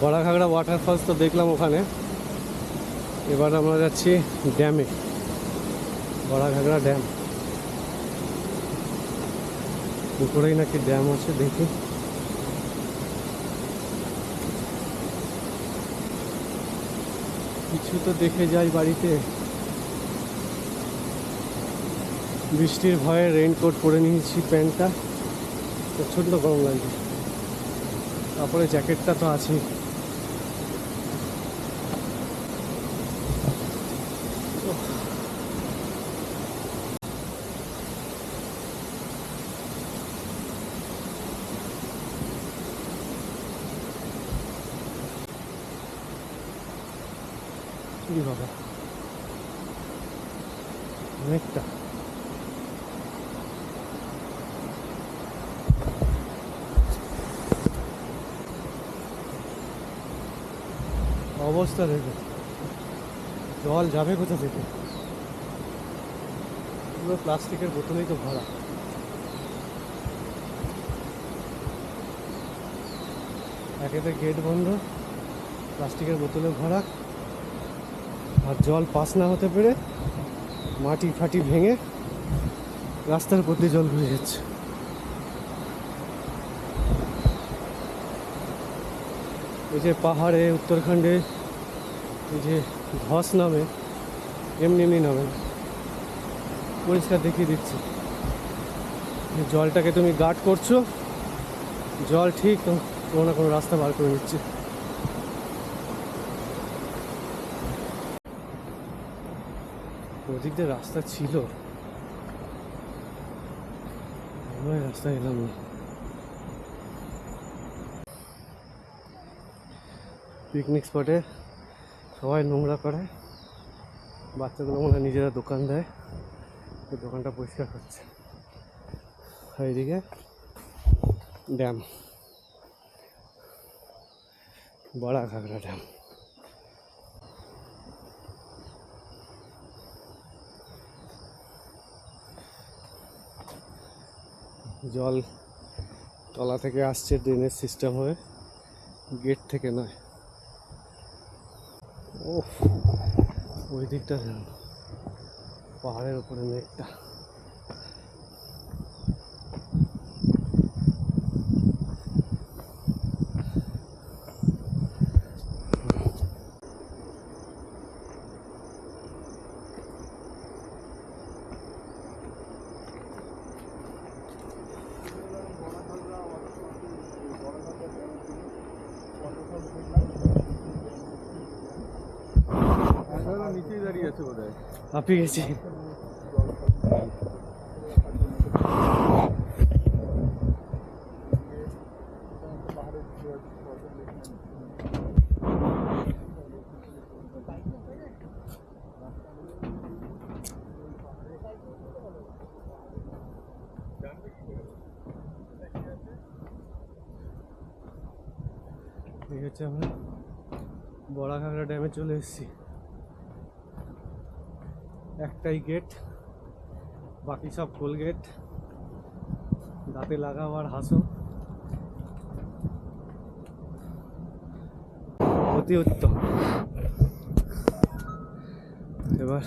বড়াঘাগড়া waterfalls তো দেখলাম ওখানে। এবার আমরা যাচ্ছি ড্যামে, বড়াঘাগড়া ড্যাম। উপরেই নাকি ড্যাম আছে, দেখি। কিছু তো দেখে যাই বাড়িতে। বৃষ্টির ভয়ে রেইনকোট পরে নিয়েছি, প্যান্টটা প্রচণ্ড গরম লাগছে, তারপরে জ্যাকেটটা তো আছেই। কি বাবা, অনেকটা। অবস্থা দেখো, জল যাবে কোথা থেকে? পুরো প্লাস্টিকের বোতলেই তো ভরা। একেতে গেট বন্ধ, প্লাস্টিকের বোতলে ভরা, আর জল পাস না হতে পেরে মাটি ফাটি ভেঙে রাস্তার উপর দিয়ে জল ঘুরে যাচ্ছে। এই যে পাহাড়ে, উত্তরাখণ্ডে এই যে ধস নামে, এমনি এমনি নামে, পরিষ্কার দেখিয়ে দিচ্ছি। জলটাকে তুমি গার্ড করছো, জল ঠিক কোনো না কোনো রাস্তা বার করে নিচ্ছে। ওদিক দিয়ে রাস্তা ছিল, আমরা রাস্তা এলাম না। পিকনিক স্পটে সবাই নোংরা করে, বাচ্চাগুলো মনে হয় নিজেরা দোকান দেয়, তো দোকানটা পরিষ্কার করছে। আর এইদিকে ড্যাম, বড়াঘাগড়া ড্যাম। জল তলা থেকে আসছে ড্রেনেজ সিস্টেম হয়ে, গেট থেকে নয়। ও ওই দিকটা পাহাড়ের উপরে মেঘটা। নিচেই দাঁড়িয়ে আছে বোধ হয়, হাঁপিয়ে গেছি। এই হচ্ছে আমরা বড়াঘাগড়া ড্যামে চলে এসেছি। একটাই গেট, বাকি সব কোল গেট। দাঁতে লাগাও আর হাসো, অতি উত্তম। এবার